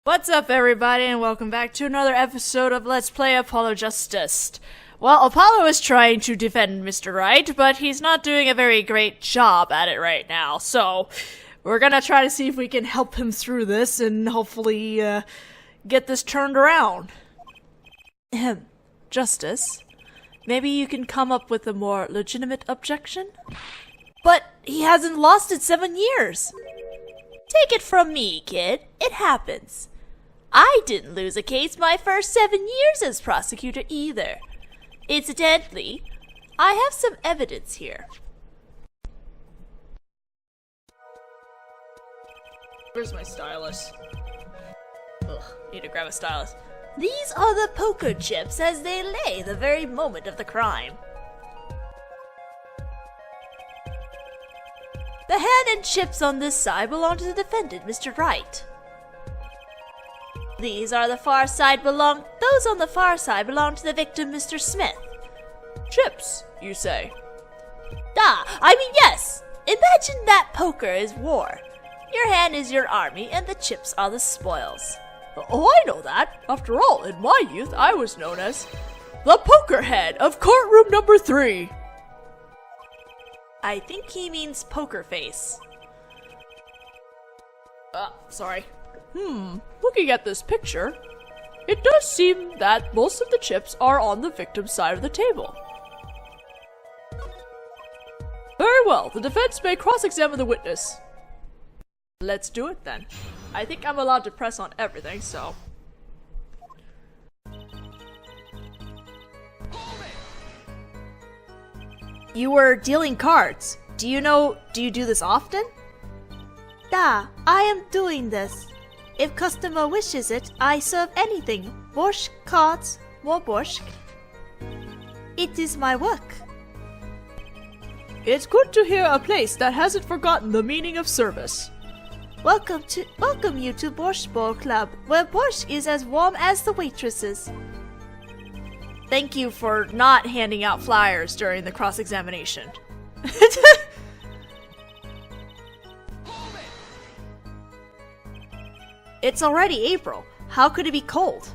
What's up, everybody, and welcome back to another episode of Let's Play Apollo Justice. Well, Apollo is trying to defend Mr. Right, but he's not doing a very great job at it right now, so we're gonna try to see if we can help him through this and hopefully, get this turned around. Justice, maybe you can come up with a more legitimate objection? But he hasn't lost it 7 years! Take it from me, kid. It happens. I didn't lose a case my first 7 years as prosecutor either. Incidentally, I have some evidence here. Where's my stylus? Ugh, need to grab a stylus. These are the poker chips as they lay the very moment of the crime. The hand and chips on this side belong to the defendant, Mr. Wright. Those on the far side belong to the victim, Mr. Smith. Chips, you say? Yes! Imagine that poker is war. Your hand is your army, and the chips are the spoils. Oh, I know that. After all, in my youth, I was known as the poker head of courtroom number 3. I think he means poker face. Sorry. Looking at this picture, it does seem that most of the chips are on the victim's side of the table. Very well, the defense may cross-examine the witness. Let's do it then. I think I'm allowed to press on everything, so... You were dealing cards. Do you do this often? I am doing this. If customer wishes it, I serve anything. Borscht, cards, more borscht. It is my work. It's good to hear a place that hasn't forgotten the meaning of service. Welcome you to Borscht Bowl Club, where borscht is as warm as the waitresses. Thank you for not handing out flyers during the cross-examination. It's already April. How could it be cold?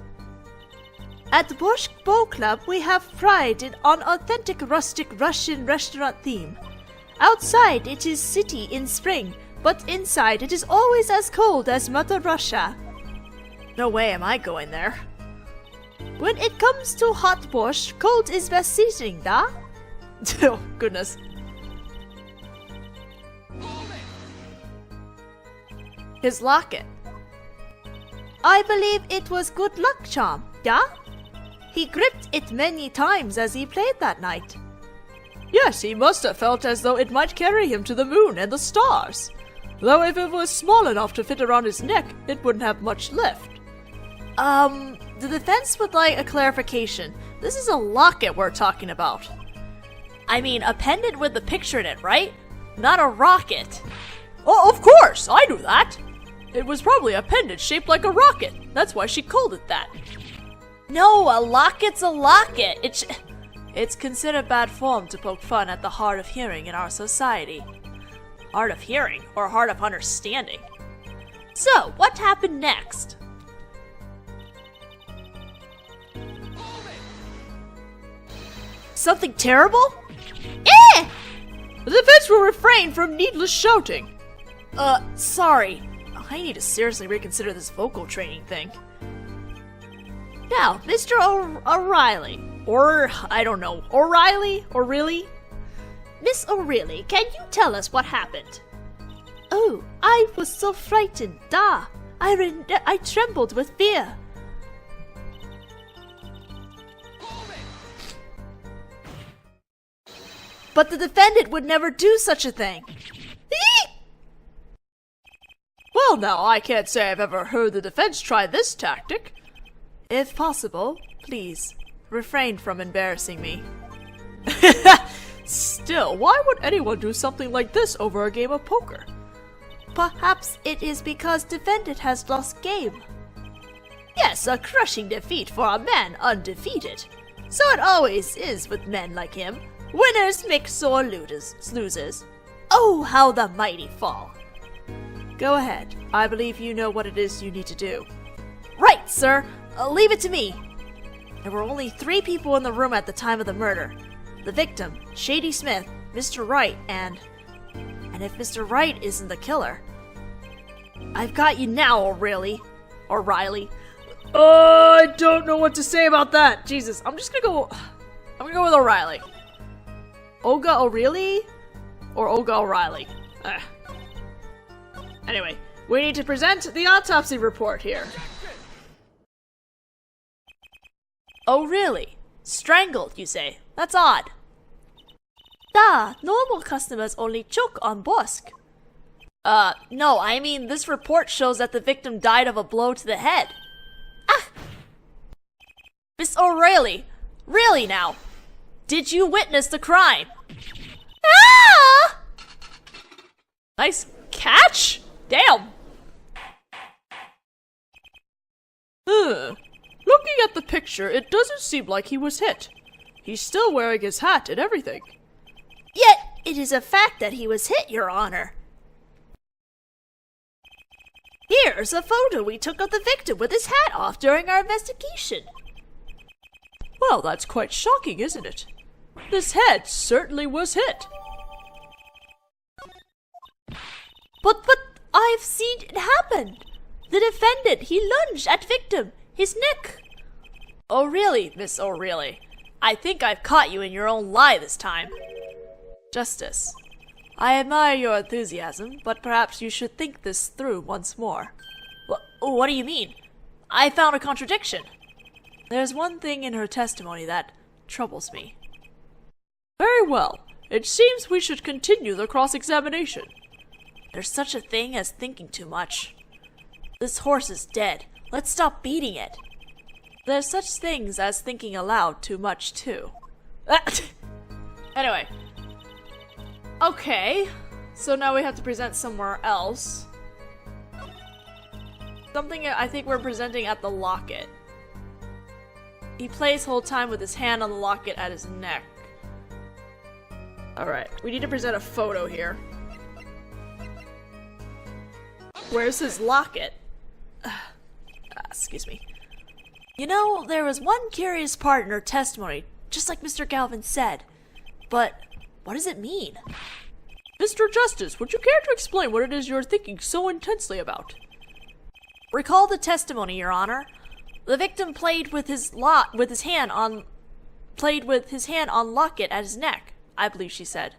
At the Borscht Bowl Club, we have pride on authentic rustic Russian restaurant theme. Outside, it is city in spring, but inside, it is always as cold as Mother Russia. No way am I going there. When it comes to hot borscht, cold is best seasoning, da? Oh, goodness. His locket. I believe it was good luck charm, da? He gripped it many times as he played that night. Yes, he must have felt as though it might carry him to the moon and the stars. Though if it was small enough to fit around his neck, it wouldn't have much lift. The defense would like a clarification. This is a locket we're talking about. I mean, a pendant with a picture in it, right? Not a rocket. Oh, of course! I knew that! It was probably a pendant shaped like a rocket. That's why she called it that. No, a locket's a locket. It's considered bad form to poke fun at the hard of hearing in our society. Hard of hearing, or hard of understanding? So, what happened next? Something terrible? Eh! The defense will refrain from needless shouting. Sorry. I need to seriously reconsider this vocal training thing. Now, Mr. O'Reilly. O'Reilly? Miss O'Reilly, can you tell us what happened? Oh, I was so frightened, da. I trembled with fear. But the defendant would never do such a thing. Well, now, I can't say I've ever heard the defense try this tactic. If possible, please, refrain from embarrassing me. Still, why would anyone do something like this over a game of poker? Perhaps it is because defendant has lost game. Yes, a crushing defeat for a man undefeated. So it always is with men like him. Winners make sore losers. Oh, how the mighty fall. Go ahead. I believe you know what it is you need to do. Quiet, sir! Leave it to me! There were only 3 people in the room at the time of the murder. The victim, Shady Smith, Mr. Wright, and if Mr. Wright isn't the killer... I've got you now, O'Reilly. I don't know what to say about that. Jesus, I'm gonna go with O'Reilly. Olga O'Reilly? Or Olga O'Reilly? Anyway, we need to present the autopsy report here. Oh really? Strangled, you say? That's odd. Duh, normal customers only choke on Bosk. No, I mean this report shows that the victim died of a blow to the head. Ah! Miss O'Reilly, really now? Did you witness the crime? Ah! Nice catch? Damn! Looking at the picture, it doesn't seem like he was hit. He's still wearing his hat and everything. Yet, it is a fact that he was hit, Your Honor. Here's a photo we took of the victim with his hat off during our investigation. Well, that's quite shocking, isn't it? This head certainly was hit. But I've seen it happen. The defendant, he lunged at victim, his neck. Oh really, Miss O'Reilly? I think I've caught you in your own lie this time. Justice, I admire your enthusiasm, but perhaps you should think this through once more. What do you mean? I found a contradiction. There's one thing in her testimony that troubles me. Very well. It seems we should continue the cross-examination. There's such a thing as thinking too much. This horse is dead. Let's stop beating it. There's such things as thinking aloud too much, too. Anyway. Okay. So now we have to present somewhere else. Something I think we're presenting at the locket. He plays whole time with his hand on the locket at his neck. Alright, we need to present a photo here. Where's his locket? Excuse me. You know, there was one curious part in her testimony, just like Mr. Galvin said. But what does it mean? Mr. Justice, would you care to explain what it is you're thinking so intensely about? Recall the testimony, Your Honor. The victim played with his hand on locket at his neck, I believe she said.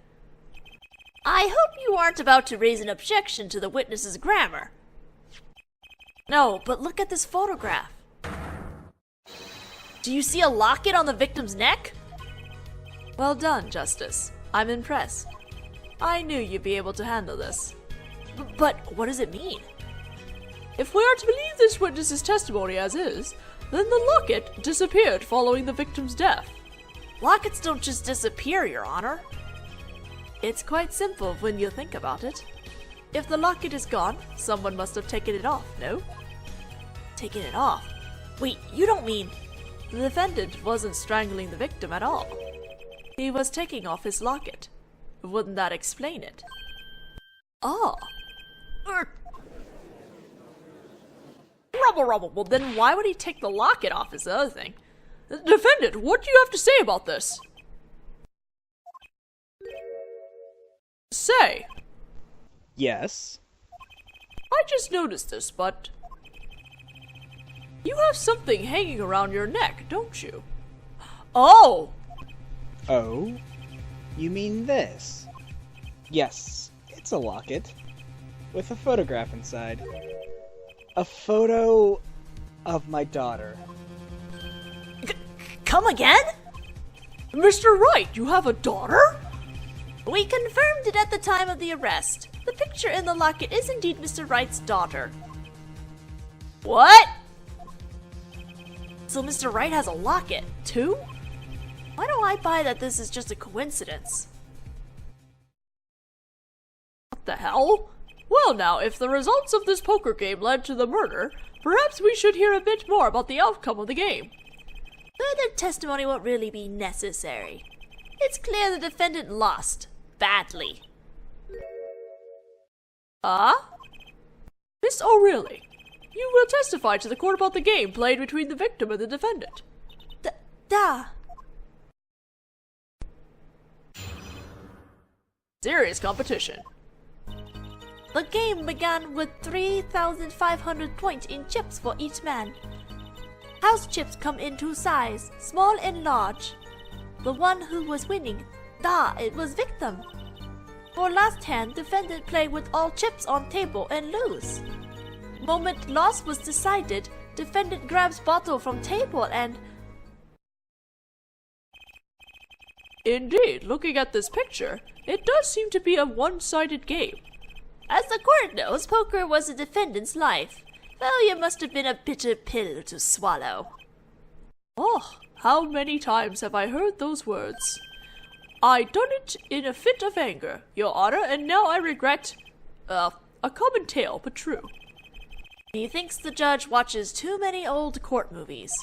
I hope you aren't about to raise an objection to the witness's grammar. No, but look at this photograph. Do you see a locket on the victim's neck? Well done, Justice. I'm impressed. I knew you'd be able to handle this. But what does it mean? If we are to believe this witness's testimony as is, then the locket disappeared following the victim's death. Lockets don't just disappear, Your Honor. It's quite simple when you think about it. If the locket is gone, someone must have taken it off, no? Taken it off? Wait, you don't mean... The defendant wasn't strangling the victim at all. He was taking off his locket. Wouldn't that explain it? Oh. Rubble. Well, then why would he take the locket off is the other thing. Defendant, what do you have to say about this? Say. Yes? I just noticed this, but... You have something hanging around your neck, don't you? Oh! Oh? You mean this? Yes, it's a locket. With a photograph inside. A photo of my daughter. Come again? Mr. Wright, you have a daughter? We confirmed it at the time of the arrest. The picture in the locket is indeed Mr. Wright's daughter. What? So Mr. Wright has a locket, too? Why do I buy that this is just a coincidence? What the hell? Well now, if the results of this poker game led to the murder, perhaps we should hear a bit more about the outcome of the game. Further testimony won't really be necessary. It's clear the defendant lost. Badly. Miss O'Reilly, you will testify to the court about the game played between the victim and the defendant. Da. Serious competition. The game began with 3,500 points in chips for each man. House chips come in two sizes, small and large. The one who was winning, it was victim. For last hand, defendant play with all chips on table and lose. Moment loss was decided, defendant grabs bottle from table and... Indeed, looking at this picture, it does seem to be a one-sided game. As the court knows, poker was the defendant's life. Failure must have been a bitter pill to swallow. Oh, how many times have I heard those words? I done it in a fit of anger, Your Honor, and now I regret... a common tale, but true. He thinks the judge watches too many old court movies.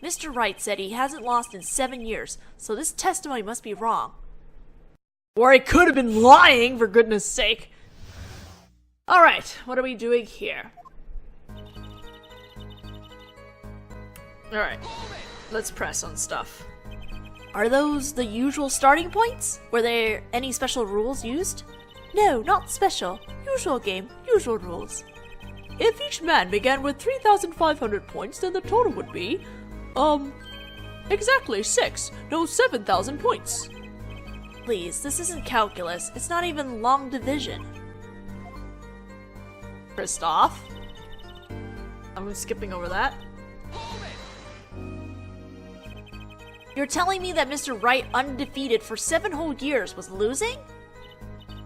Mr. Wright said he hasn't lost in 7 years, so this testimony must be wrong. Or he could have been lying, for goodness sake. Alright, what are we doing here? Alright, let's press on stuff. Are those the usual starting points? Were there any special rules used? No, not special. Usual game, usual rules. If each man began with 3,500 points, then the total would be, exactly 6, no 7,000 points. Please, this isn't calculus. It's not even long division. Christoph? I'm skipping over that. You're telling me that Mr. Wright, undefeated for 7 whole years, was losing?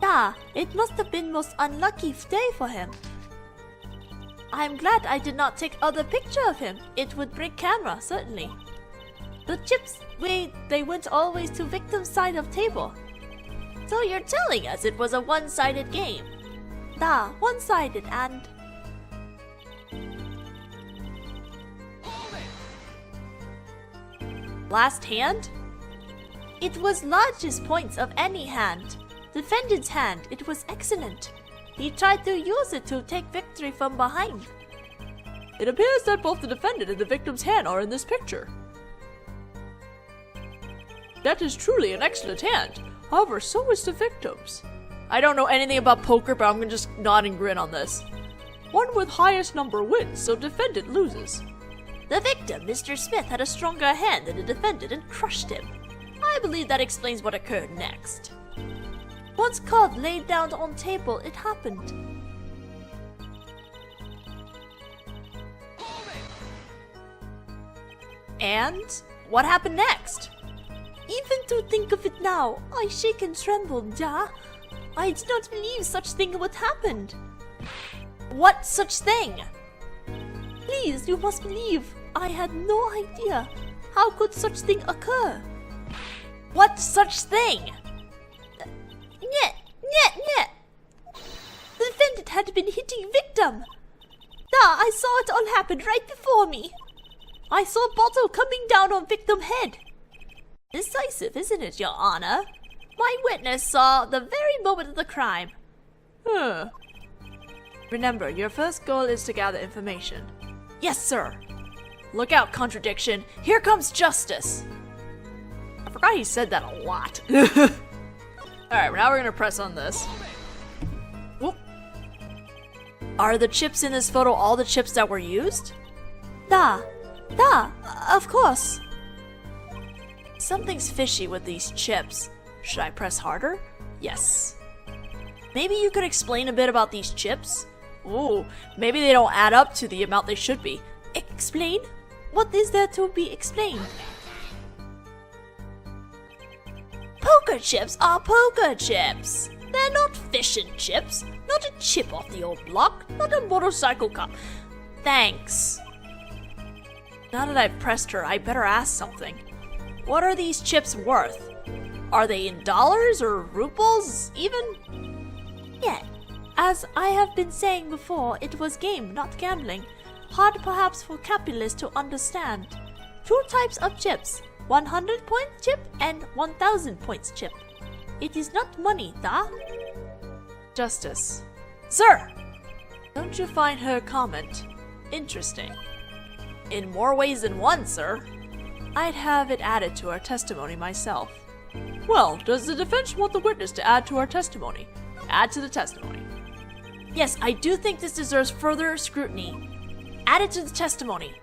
Yeah, it must have been most unlucky day for him. I'm glad I did not take other picture of him. It would break camera, certainly. The chips, they went always to victim's side of table. So you're telling us it was a one-sided game? One-sided and... Last hand? It was largest points of any hand. Defendant's hand, it was excellent. He tried to use it to take victory from behind. It appears that both the defendant and the victim's hand are in this picture. That is truly an excellent hand. However, so is the victim's. I don't know anything about poker, but I'm gonna just nod and grin on this. One with highest number wins, so defendant loses. The victim, Mr. Smith, had a stronger hand than the defendant and crushed him. I believe that explains what occurred next. Once card laid down on table, it happened. And what happened next? Even to think of it now, I shake and tremble, ja. I did not believe such thing would happen. What such thing? Please, you must believe. I had no idea. How could such thing occur? What such thing? Nyet. The defendant had been hitting victim. I saw it all happen right before me. I saw bottle coming down on victim head. Decisive, isn't it, Your Honor? My witness saw the very moment of the crime. Remember, your first goal is to gather information. Yes, sir. Look out, contradiction. Here comes justice. I forgot he said that a lot. Alright, now we're gonna press on this. Whoop. Are the chips in this photo all the chips that were used? Of course. Something's fishy with these chips. Should I press harder? Yes. Maybe you could explain a bit about these chips? Ooh, maybe they don't add up to the amount they should be. Explain? What is there to be explained? Poker chips are poker chips. They're not fish and chips. Not a chip off the old block. Not a motorcycle cop. Thanks. Now that I've pressed her, I better ask something. What are these chips worth? Are they in dollars or rubles, even? Yeah. As I have been saying before, it was game, not gambling. Hard perhaps for capitalists to understand. 2 types of chips. 100-point chip and 1000 points chip. It is not money, Justice. Sir! Don't you find her comment Interesting. In more ways than one, sir. I'd have it added to our testimony myself. Well, does the defense want the witness to add to our testimony? Add to the testimony. Yes, I do think this deserves further scrutiny. Add it to the testimony.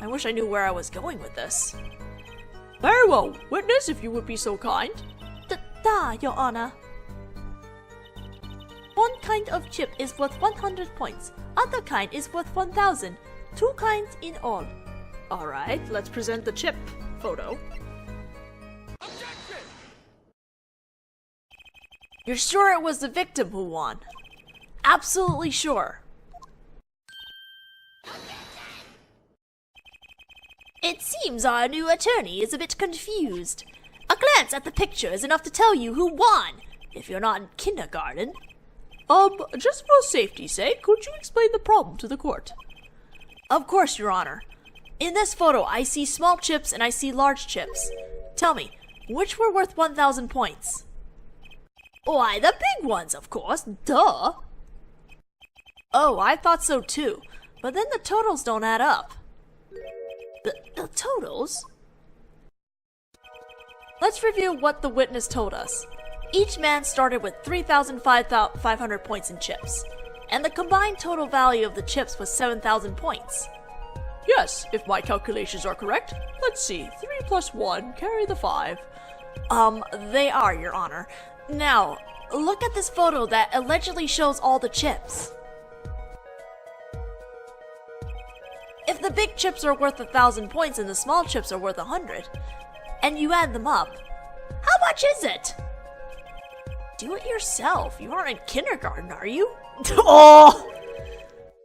I wish I knew where I was going with this. Very well, witness, if you would be so kind. Your Honor. One kind of chip is worth 100 points. Other kind is worth 1,000. 2 kinds in all. Alright, let's present the chip photo. You're sure it was the victim who won? Absolutely sure. It seems our new attorney is a bit confused. A glance at the picture is enough to tell you who won, if you're not in kindergarten. Just for safety's sake, could you explain the problem to the court? Of course, Your Honor. In this photo, I see small chips and I see large chips. Tell me, which were worth 1,000 points? Why, the big ones, of course. Duh. Oh, I thought so too. But then the totals don't add up. The totals? Let's review what the witness told us. Each man started with 3,500 points in chips, and the combined total value of the chips was 7,000 points. Yes, if my calculations are correct. Let's see, 3 plus 1, carry the 5. They are, Your Honor. Now, look at this photo that allegedly shows all the chips. If the big chips are worth 1,000 points and the small chips are worth 100, and you add them up, how much is it? Do it yourself. You aren't in kindergarten, are you? Oh!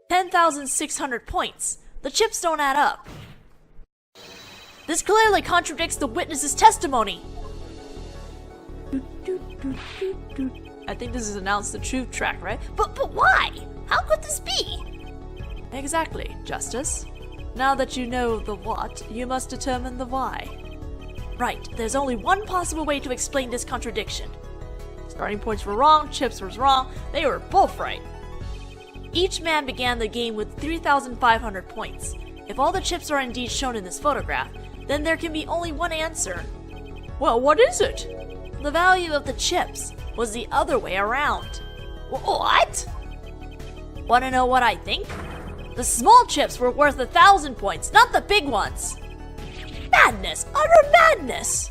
10,600 points. The chips don't add up. This clearly contradicts the witness's testimony. I think this is announced the truth track, right? But why? How could this be? Exactly, Justice. Now that you know the what, you must determine the why. Right, there's only one possible way to explain this contradiction. Starting points were wrong, chips was wrong, they were both right. Each man began the game with 3,500 points. If all the chips are indeed shown in this photograph, then there can be only one answer. Well, what is it? The value of the chips was the other way around. What? Want to know what I think? The small chips were worth 1,000 points, not the big ones. Madness! Utter madness!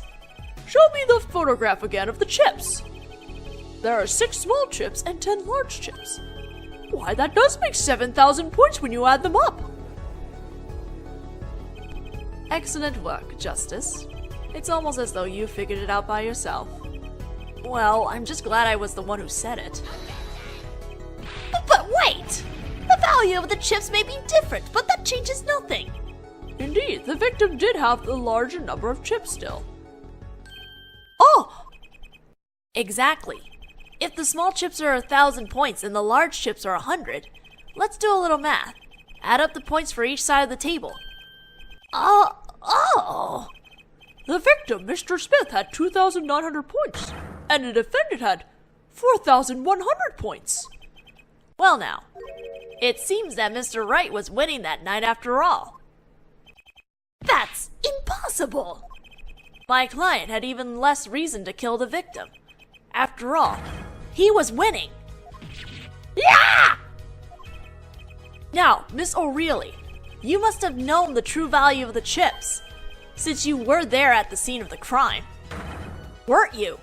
Show me the photograph again of the chips. There are 6 small chips and 10 large chips. Why, that does make 7,000 points when you add them up. Excellent work, Justice. It's almost as though you figured it out by yourself. Well, I'm just glad I was the one who said it. But wait! The value of the chips may be different, but that changes nothing. Indeed, the victim did have the larger number of chips still. Oh! Exactly. If the small chips are 1,000 points and the large chips are 100, let's do a little math. Add up the points for each side of the table. Oh! The victim, Mr. Smith, had 2,900 points, and the defendant had 4,100 points. Well now, it seems that Mr. Wright was winning that night after all. That's impossible! My client had even less reason to kill the victim. After all, he was winning. Yeah! Now, Miss O'Reilly, you must have known the true value of the chips, since you were there at the scene of the crime. Weren't you?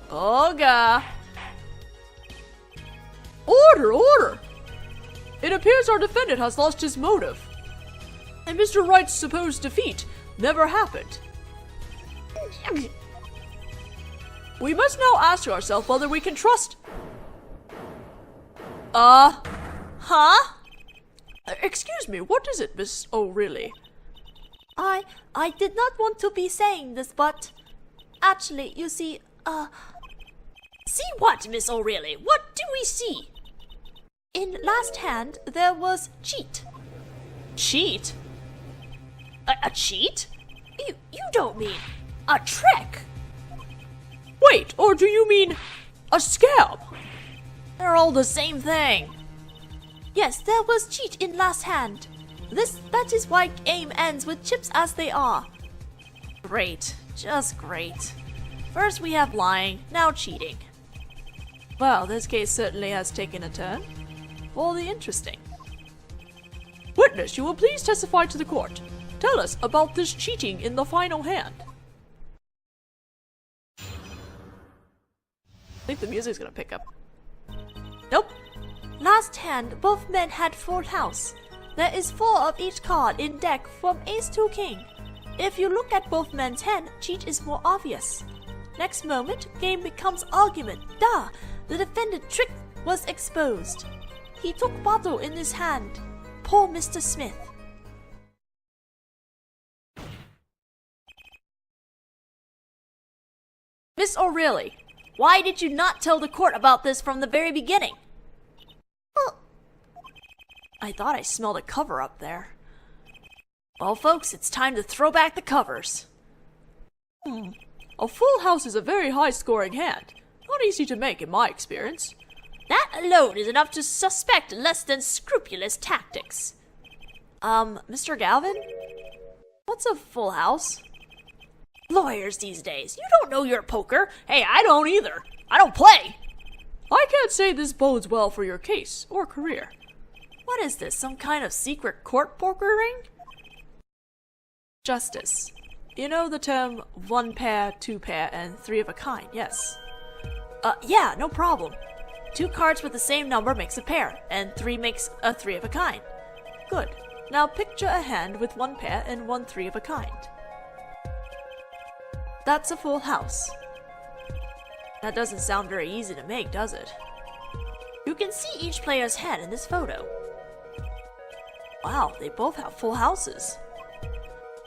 Olga! Order, order! It appears our defendant has lost his motive, and Mr. Wright's supposed defeat never happened. We must now ask ourselves whether we can trust... Huh? Excuse me, what is it, Miss O'Reilly? I did not want to be saying this, but... Actually, you see, See what, Miss O'Reilly? What do we see? In last hand, there was cheat. Cheat? A cheat? You don't mean a trick? Wait, or do you mean A scam! They're all the same thing. Yes, there was cheat in last hand. That is why game ends with chips as they are. Great. Just great. First we have lying, now cheating. Well, this case certainly has taken a turn. For the interesting. Witness, you will please testify to the court. Tell us about this cheating in the final hand. I think the music's gonna pick up. Nope. Last hand, both men had full house. There is 4 of each card in deck from ace to king. If you look at both men's hand, cheat is more obvious. Next moment, game becomes argument. Da! The defendant trick was exposed. He took bottle in his hand. Poor Mr. Smith. Miss O'Reilly, why did you not tell the court about this from the very beginning? Oh. I thought I smelled a cover up there. Well, folks, it's time to throw back the covers. A full house is a very high-scoring hand. Not easy to make in my experience. That alone is enough to suspect less than scrupulous tactics. Mr. Galvin? What's a full house? Lawyers these days, you don't know your poker. Hey, I don't either. I don't play. I can't say this bodes well for your case or career. What is this, some kind of secret court poker ring? Justice. You know the term 1 pair, 2 pair, and 3 of a kind, yes? Yeah, no problem. 2 cards with the same number makes a pair, and 3 makes a 3 of a kind. Good. Now picture a hand with 1 pair and 1 3 of a kind. That's a full house. That doesn't sound very easy to make, does it? You can see each player's hand in this photo. Wow, they both have full houses.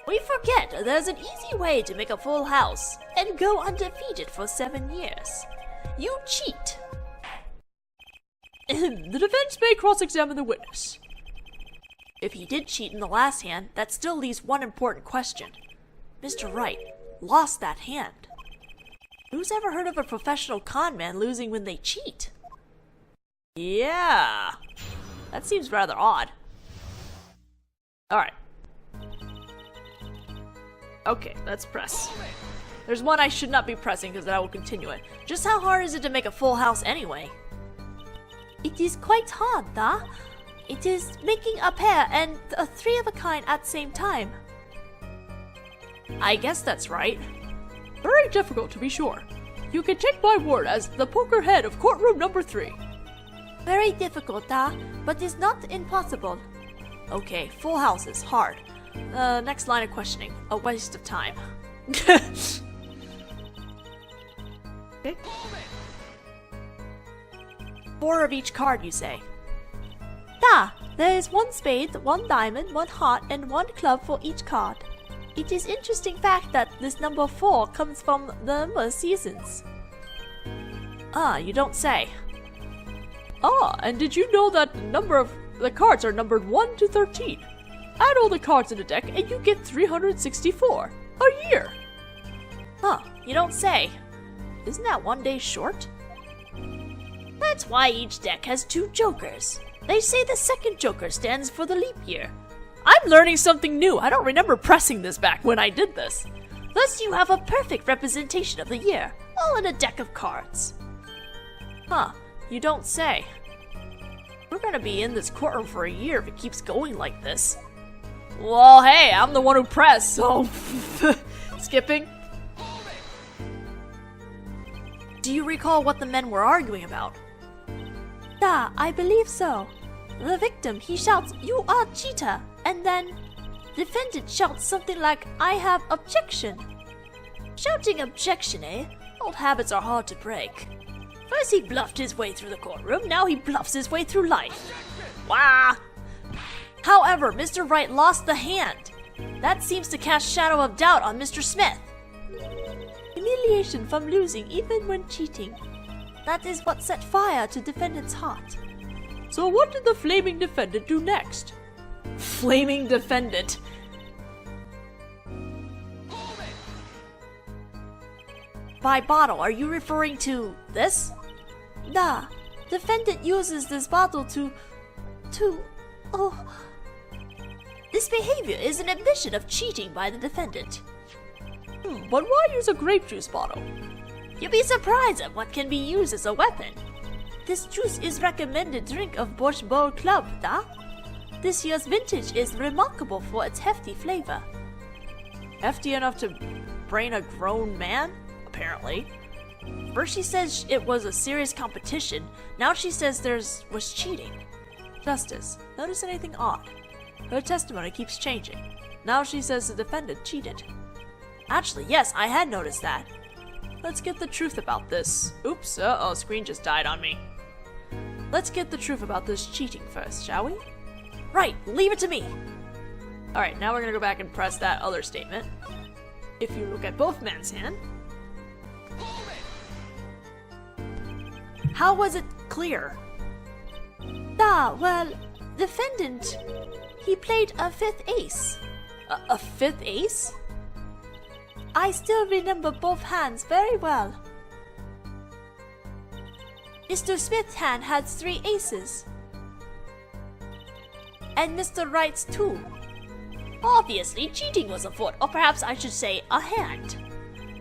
We forget there's an easy way to make a full house and go undefeated for 7 years. You cheat. The defense may cross-examine the witness. If he did cheat in the last hand, that still leaves one important question. Mr. Wright lost that hand. Who's ever heard of a professional con man losing when they cheat? Yeah, that seems rather odd. Alright. Okay, let's press. There's one I should not be pressing because I will continue it. Just how hard is it to make a full house anyway? It is quite hard, da. It is making a pair and a 3 of a kind at the same time. I guess that's right. Very difficult to be sure. You can take my word as the poker head of courtroom number 3. Very difficult, da, but it's not impossible. Okay, full houses, hard. Next line of questioning, a waste of time. Okay. 4 of each card, you say? Da, there is 1 spade, 1 diamond, 1 heart, and 1 club for each card. It is interesting fact that this number 4 comes from the number seasons. Ah, you don't say. Ah, and did you know that the cards are numbered 1 to 13? Add all the cards in the deck and you get 364. A year! Huh, you don't say. Isn't that 1 day short? That's why each deck has 2 jokers. They say the second joker stands for the leap year. I'm learning something new. I don't remember pressing this back when I did this. Thus you have a perfect representation of the year, all in a deck of cards. Huh, you don't say. We're gonna be in this courtroom for a year if it keeps going like this. Well, hey, I'm the one who pressed, so... Skipping. Do you recall what the men were arguing about? Da, I believe so. The victim, he shouts, "You are cheater," and then defendant shouts something like, "I have objection." Shouting objection, eh? Old habits are hard to break. First he bluffed his way through the courtroom, now he bluffs his way through life. Wah! However, Mr. Wright lost the hand. That seems to cast shadow of doubt on Mr. Smith. Humiliation from losing even when cheating. That is what set fire to defendant's heart. So what did the flaming defendant do next? Flaming defendant. By bottle, are you referring to this? Da, defendant uses this bottle to... Oh... This behavior is an admission of cheating by the defendant. But why use a grape juice bottle? You'll be surprised at what can be used as a weapon. This juice is recommended drink of Bosch Bowl Club, da? This year's vintage is remarkable for its hefty flavor. Hefty enough to brain a grown man? Apparently. First she says it was a serious competition, now she says was cheating. Justice, notice anything odd? Her testimony keeps changing. Now she says the defendant cheated. Actually, yes, I had noticed that. Let's get the truth about this. Oops, uh-oh, screen just died on me. Let's get the truth about this cheating first, shall we? Right, leave it to me. Alright, now we're gonna go back and press that other statement. If you look at both men's hand. How was it clear? Da, well, defendant, he played a fifth ace. A fifth ace? I still remember both hands very well. Mr. Smith's hand had 3 aces. And Mr. Wright's 2. Obviously, cheating was afoot, or perhaps I should say, a hand.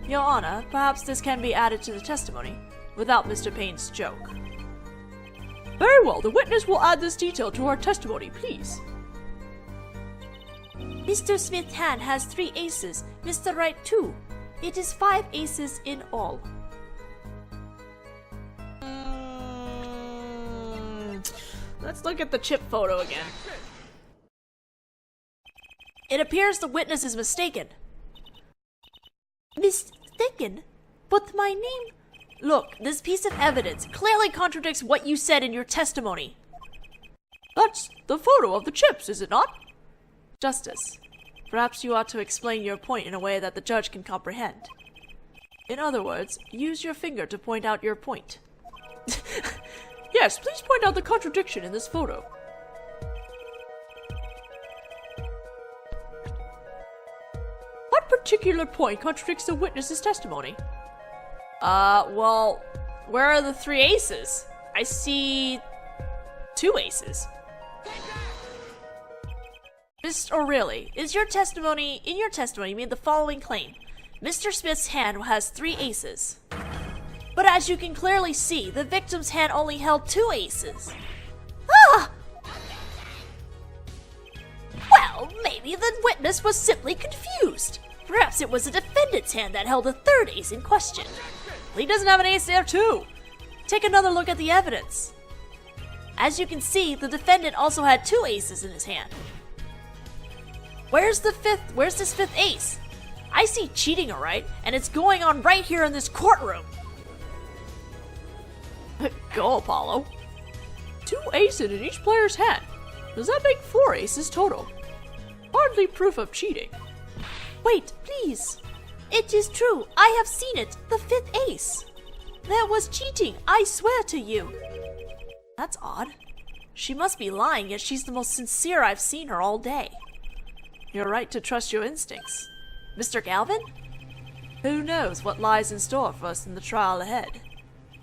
Your Honor, perhaps this can be added to the testimony, without Mr. Payne's joke. Very well, the witness will add this detail to our testimony, please. Mr. Smith's hand has 3 aces, Mr. Wright 2. It is 5 aces in all. Let's look at the chip photo again. It appears the witness is mistaken. Mistaken? But my name... Look, this piece of evidence clearly contradicts what you said in your testimony. That's the photo of the chips, is it not? Justice, perhaps you ought to explain your point in a way that the judge can comprehend. In other words, use your finger to point out your point. Yes, please point out the contradiction in this photo. What particular point contradicts the witness's testimony? Well, where are the 3 aces? I see 2 aces. Or really, in your testimony you made the following claim. Mr. Smith's hand has 3 aces. But as you can clearly see, the victim's hand only held 2 aces. Ah! Well, maybe the witness was simply confused. Perhaps it was the defendant's hand that held the 3rd ace in question. He doesn't have an ace there too. Take another look at the evidence. As you can see, the defendant also had 2 aces in his hand. Where's this 5th ace? I see cheating, alright, and it's going on right here in this courtroom. Go, Apollo. 2 aces in each player's hand. Does that make 4 aces total? Hardly proof of cheating. Wait, please. It is true. I have seen it. The 5th ace. There was cheating. I swear to you. That's odd. She must be lying, yet she's the most sincere I've seen her all day. You're right to trust your instincts. Mr. Galvin? Who knows what lies in store for us in the trial ahead?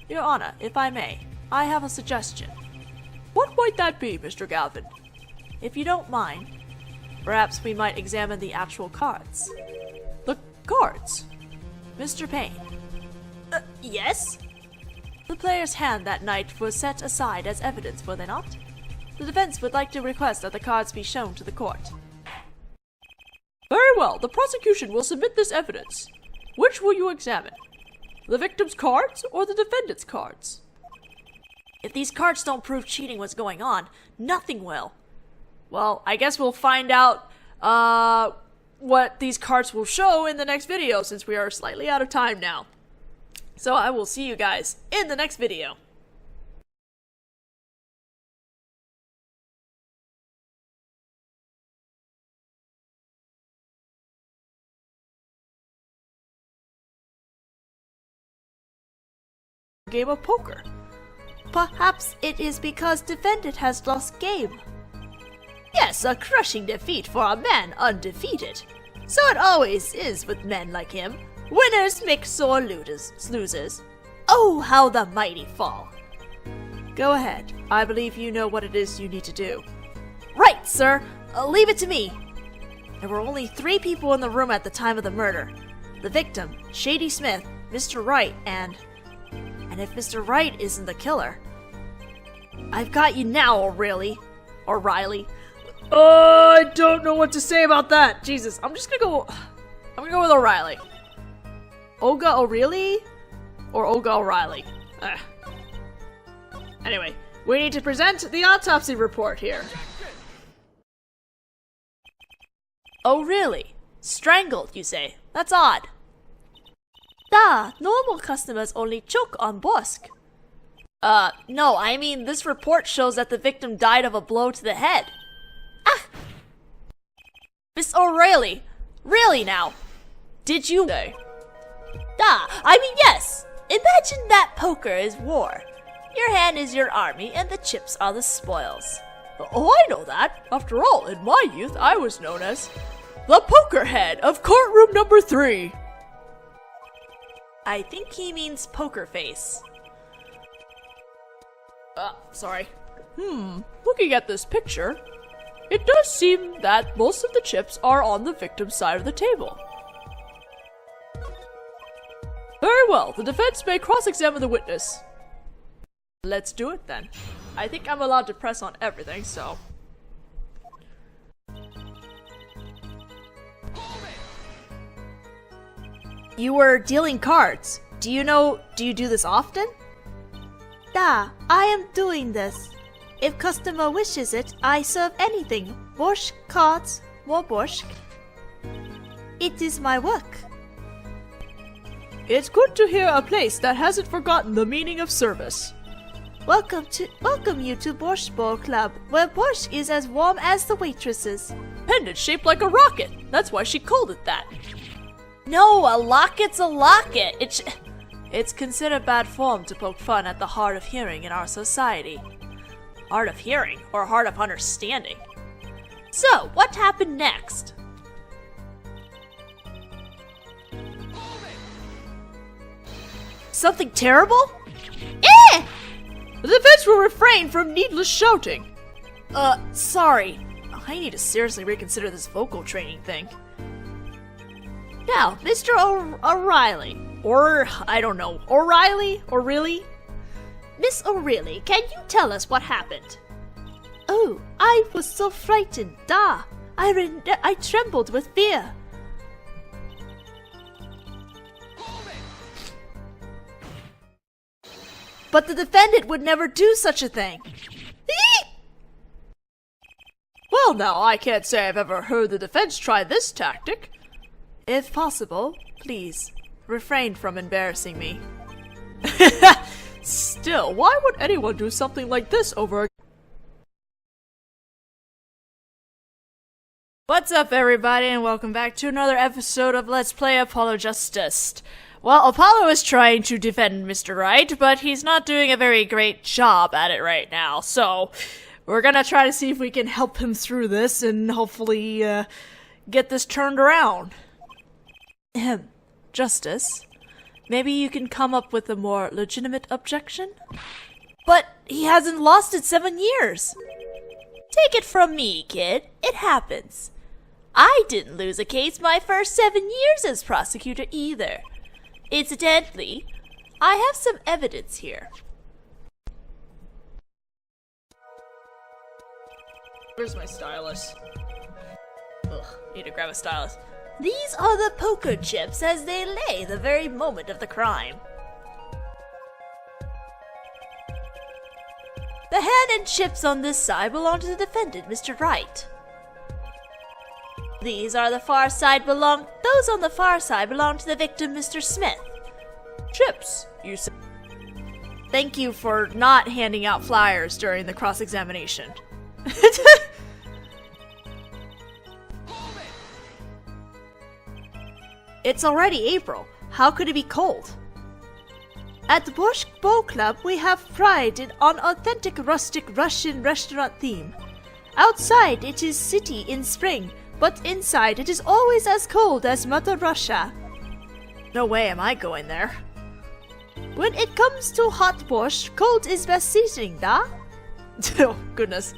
Your Honor, if I may, I have a suggestion. What might that be, Mr. Galvin? If you don't mind, perhaps we might examine the actual cards. The cards? Mr. Payne. Yes? The player's hand that night was set aside as evidence, were they not? The defense would like to request that the cards be shown to the court. Very well, the prosecution will submit this evidence. Which will you examine? The victim's cards or the defendant's cards? If these cards don't prove cheating was going on, nothing will. Well, I guess we'll find out what these cards will show in the next video, since we are slightly out of time now. So I will see you guys in the next video. Game of poker. Perhaps it is because defendant has lost game. Yes, a crushing defeat for a man undefeated. So it always is with men like him. Winners make sore losers. Oh, how the mighty fall. Go ahead. I believe you know what it is you need to do. Right, sir. Leave it to me. There were only 3 people in the room at the time of the murder. The victim, Shady Smith, Mr. Wright, and if Mr. Wright isn't the killer. I've got you now, O'Reilly. I don't know what to say about that. Jesus, I'm gonna go with O'Reilly. Olga O'Reilly? Or Olga O'Reilly? Anyway, we need to present the autopsy report here. Oh, really? Strangled, you say? That's odd. Da, normal customers only choke on Bosk. No, I mean, this report shows that the victim died of a blow to the head. Ah! Miss O'Reilly, really now? Did you say? Da, I mean, yes! Imagine that poker is war. Your hand is your army, and the chips are the spoils. Oh, I know that. After all, in my youth, I was known as the poker head of courtroom number 3. I think he means poker face. Sorry. Looking at this picture, it does seem that most of the chips are on the victim's side of the table. Very well, the defense may cross-examine the witness. Let's do it then. I think I'm allowed to press on everything, so... You were dealing cards. Do you do this often? Da, I am doing this. If customer wishes it, I serve anything. Borscht, cards, more borscht. It is my work. It's good to hear a place that hasn't forgotten the meaning of service. Welcome you to Borscht Bowl Club, where borscht is as warm as the waitresses. Pendant shaped like a rocket. That's why she called it that. No, a locket's a locket. It's considered bad form to poke fun at the hard of hearing in our society. Hard of hearing or hard of understanding? So, what happened next? Something terrible? Eh! The defense will refrain from needless shouting. Sorry. I need to seriously reconsider this vocal training thing. Now, Mr. O'Reilly. Or, I don't know, O'Reilly? Or really? Miss O'Reilly, can you tell us what happened? Oh, I was so frightened, da. I trembled with fear. But the defendant would never do such a thing. Well, now, I can't say I've ever heard the defense try this tactic. If possible, please, refrain from embarrassing me. Still, why would anyone do something like this over? What's up, everybody, and welcome back to another episode of Let's Play Apollo Justice. Well, Apollo is trying to defend Mr. Wright, but he's not doing a very great job at it right now, so we're gonna try to see if we can help him through this and hopefully get this turned around. Justice, maybe you can come up with a more legitimate objection? But he hasn't lost it 7 years. Take it from me, kid. It happens. I didn't lose a case my first 7 years as prosecutor either. Incidentally, I have some evidence here. Where's my stylus? Ugh, need to grab a stylus. These are the poker chips as they lay the very moment of the crime. The hand and chips on this side belong to the defendant, Mr. Wright. Those on the far side belong to the victim, Mr. Smith. Chips, you said. Thank you for not handing out flyers during the cross-examination. It's already April. How could it be cold? At the Borscht Bowl Club, we have pride on authentic rustic Russian restaurant theme. Outside, it is city in spring, but inside, it is always as cold as Mother Russia. No way am I going there. When it comes to hot borscht, cold is best seasoning, da? Oh, goodness.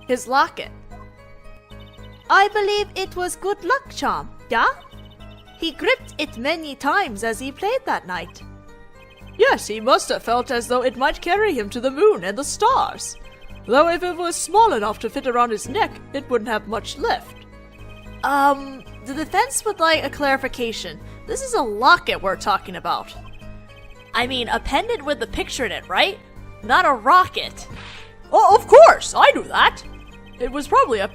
His locket. I believe it was good luck charm, yeah? He gripped it many times as he played that night. Yes, he must have felt as though it might carry him to the moon and the stars. Though if it was small enough to fit around his neck, it wouldn't have much lift. The defense would like a clarification. This is a locket we're talking about. I mean, a pendant with the picture in it, right? Not a rocket. Oh, of course, I knew that. It was probably a